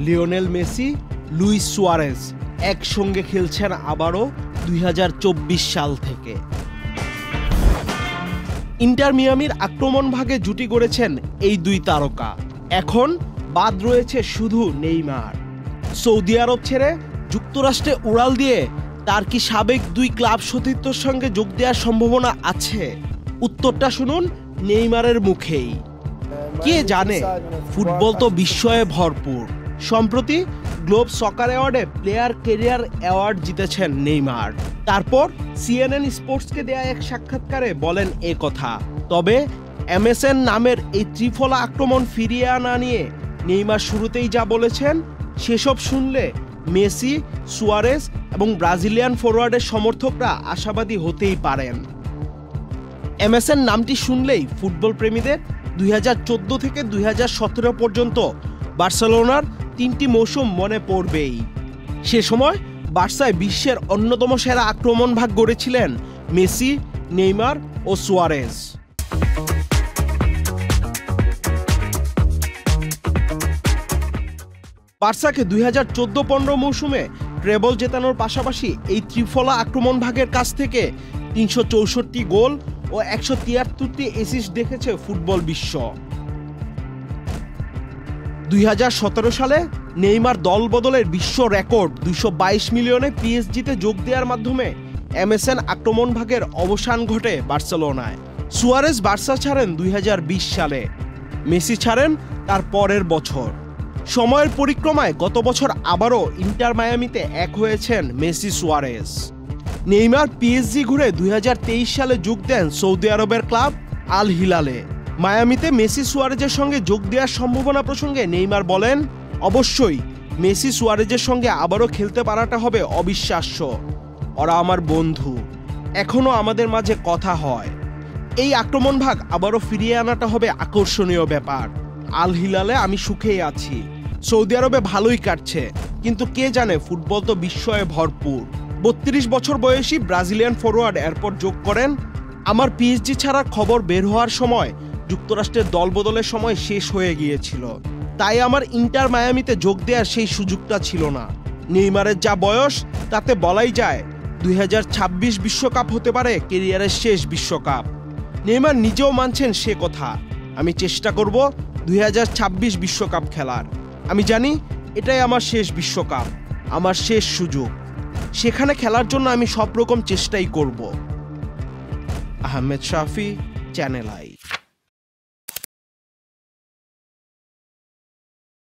Lionel Messi, Luis Suarez একসঙ্গে খেলছেন আবারও 2024 সাল থেকে। ইন্টার মিয়ামির আক্রমণ ভাগে জুটি গড়েছেন এই দুই তারকা। এখন বাদ রয়েছে শুধু নেইমার। সৌদি আরব ছেড়ে যুক্তরাষ্ট্রে উড়াল দিয়ে তার কি সাবেক দুই ক্লাব সতীর্থর সঙ্গে যোগ দেওয়ার সম্ভাবনা আছে? উত্তরটা শুনুন নেইমারের মুখেই। কে জানে, ফুটবল তো বিস্ময়ে ভরপুর। সম্প্রতি গ্লোব সকার অ্যাওয়ার্ডে প্লেয়ার ক্যারিয়ার অ্যাওয়ার্ড জিতেছেন নেইমার। তারপর সিএনএন স্পোর্টসকে দেয়া এক সাক্ষাৎকারে বলেন এ কথা। তবে এমএসএন নামের এই ত্রিফলা আক্রমণ ফিরিয়ে আনা নিয়ে নেইমার শুরুতেই যা বলেছেন, সেসব শুনলে মেসি, সুয়ারেজ এবং ব্রাজিলিয়ান ফরোয়ার্ডের সমর্থকরা আশাবাদী হতেই পারেন। এমএসএন নামটি শুনলেই ফুটবল প্রেমীদের 2014 থেকে 2017 পর্যন্ত বার্সেলোনার 3টি মৌসুম মনে পড়বেই। সে সময় বার্সায় বিশ্বের অন্যতম সেরা আক্রমণ ভাগ গড়েছিলেন মেসি, নেইমার ও সুয়ারেজ। বার্সাকে 2014-15 মৌসুমে ট্রেবল জেতানোর পাশাপাশি এই ত্রিফলা আক্রমণ ভাগের কাছ থেকে 364 গোল ও 173টি অ্যাসিস্ট দেখেছে ফুটবল বিশ্ব। 2017 সালে নেইমার দল বদলের বিশ্ব রেকর্ড 222 মিলিয়নে পিএসজিতে যোগ দেওয়ার মাধ্যমে এমএসএন আক্রমণ ভাগের অবসান ঘটে বার্সেলোনায়। সুয়ারেজ বার্সা ছাড়েন 2020 সালে, মেসি ছাড়েন তার পরের বছর। সময়ের পরিক্রমায় গত বছর আবারও ইন্টার মায়ামিতে এক হয়েছেন মেসি, সুয়ারেজ। নেইমার পিএসজি ঘুরে 2023 সালে যোগ দেন সৌদি আরবের ক্লাব আল হিলালে। মায়ামিতে মেসি সুয়ারেজের সঙ্গে যোগ দেওয়ার সম্ভাবনা প্রসঙ্গে নেইমার বলেন, অবশ্যই মেসি সুয়ারেজের সঙ্গে আবারও খেলতে পারাটা হবে অবিশ্বাস্য। ওরা আমার বন্ধু, এখনও আমাদের মাঝে কথা হয়। এই আক্রমণ ভাগ আবারও ফিরিয়ে আনাটা হবে আকর্ষণীয় ব্যাপার। আল হিলালে আমি সুখেই আছি, সৌদি আরবে ভালোই কাটছে, কিন্তু কে জানে, ফুটবল তো বিস্ময়ে ভরপুর। 32 বছর বয়সী ব্রাজিলিয়ান ফরোয়ার্ড এরপর যোগ করেন, আমার পিএসজি ছাড়ার খবর বের হওয়ার সময় যুক্তরাষ্ট্রের দল বদলের সময় শেষ হয়ে গিয়েছিল, তাই আমার ইন্টার মায়ামিতে যোগ দেওয়ার সেই সুযোগটা ছিল না। নেইমারের যা বয়স, তাতে বলাই যায় 2026 বিশ্বকাপ হতে পারে ক্যারিয়ারের শেষ বিশ্বকাপ। নেইমার নিজেও মানছেন সে কথা। আমি চেষ্টা করব 2026 বিশ্বকাপ খেলার। আমি জানি এটাই আমার শেষ বিশ্বকাপ, আমার শেষ সুযোগ। সেখানে খেলার জন্য আমি সব রকম চেষ্টাই করব। আহমেদ শাফি, চ্যানেল আই।